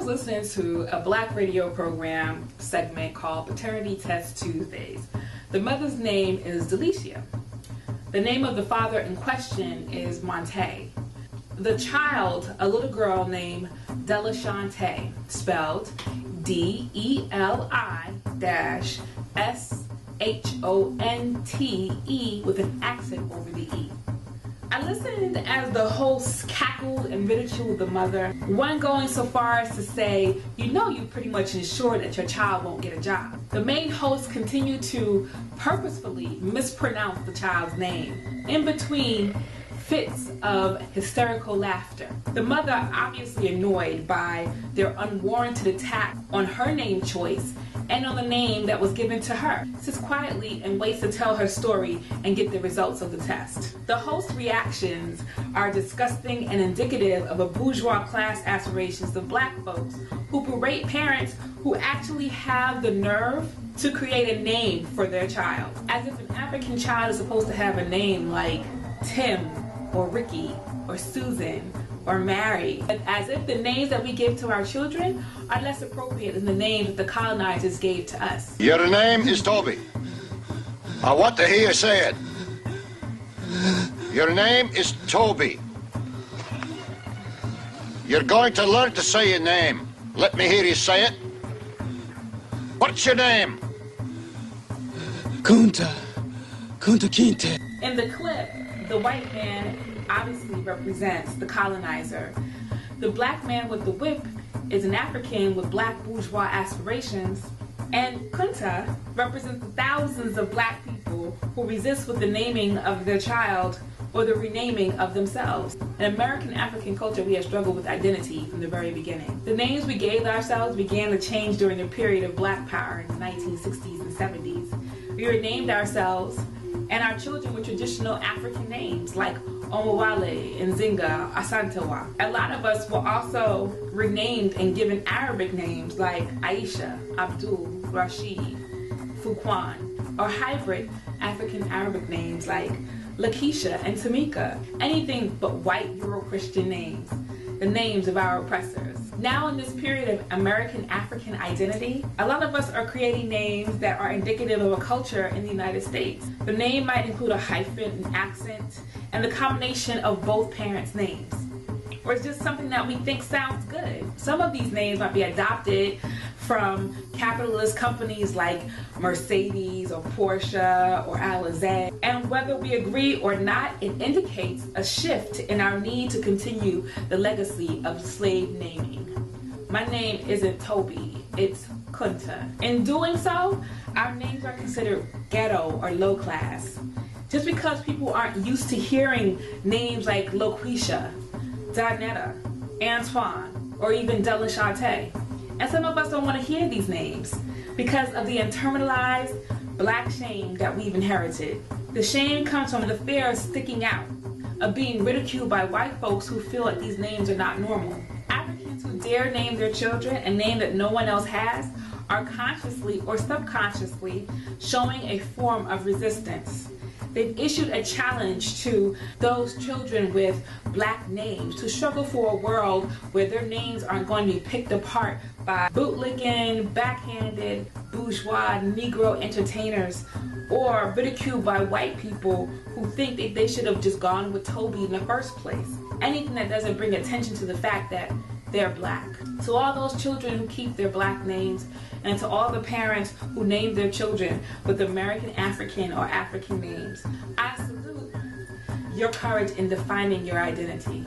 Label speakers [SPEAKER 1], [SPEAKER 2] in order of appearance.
[SPEAKER 1] was listening to a black radio program segment called Paternity Test Tuesdays. The mother's name is Delicia. The name of the father in question is Monte. The child, a little girl named Delishante, spelled D-E-L-I-S-H-O-N-T-E with an accent over the E. I listened as the host cackled and ridiculed the mother, one going so far as to say, you know you pretty much ensure that your child won't get a job. The main host continued to purposefully mispronounce the child's name, in between fits of hysterical laughter. The mother, obviously annoyed by their unwarranted attack on her name choice and on the name that was given to her, sits quietly and waits to tell her story and get the results of the test. The host's reactions are disgusting and indicative of a bourgeois class aspirations of black folks who berate parents who actually have the nerve to create a name for their child. As if an African child is supposed to have a name like Tim or Ricky or Susan or Mary, as if the names that we give to our children are less appropriate than the names that the colonizers gave to us.
[SPEAKER 2] Your name is Toby. I want to hear you say it. Your name is Toby. You're going to learn to say your name. Let me hear you say it. What's your name?
[SPEAKER 3] Kunta Kinte.
[SPEAKER 1] In the clip, the white man obviously represents the colonizer. The black man with the whip is an African with black bourgeois aspirations, and Kunta represents the thousands of black people who resist with the naming of their child or the renaming of themselves. In American African culture, we have struggled with identity from the very beginning. The names we gave ourselves began to change during the period of black power in the 1960s and 70s. We renamed ourselves and our children with traditional African names like Omowale, Nzinga, Asantewa. A lot of us were also renamed and given Arabic names like Aisha, Abdul, Rashid, Fuquan, or hybrid African Arabic names like Lakeisha and Tamika. Anything but white Euro-Christian names, the names of our oppressors. Now in this period of American African identity, a lot of us are creating names that are indicative of a culture in the United States. The name might include a hyphen, an accent, and the combination of both parents' names. Or it's just something that we think sounds good. Some of these names might be adopted from capitalist companies like Mercedes or Porsche or Alizé. And whether we agree or not, it indicates a shift in our need to continue the legacy of slave naming. My name isn't Toby, it's Kunta. In doing so, our names are considered ghetto or low class. Just because people aren't used to hearing names like Loquisha, Donetta, Antoine, or even Delishante. And some of us don't want to hear these names because of the internalized black shame that we've inherited. The shame comes from the fear of sticking out, of being ridiculed by white folks who feel like these names are not normal. Africans who dare name their children a name that no one else has are consciously or subconsciously showing a form of resistance. They've issued a challenge to those children with black names to struggle for a world where their names aren't going to be picked apart by bootlicking, backhanded, bourgeois, Negro entertainers, or ridiculed by white people who think that they should have just gone with Toby in the first place. Anything that doesn't bring attention to the fact that they're black. To all those children who keep their black names, and to all the parents who name their children with American African or African names, I salute your courage in defining your identity.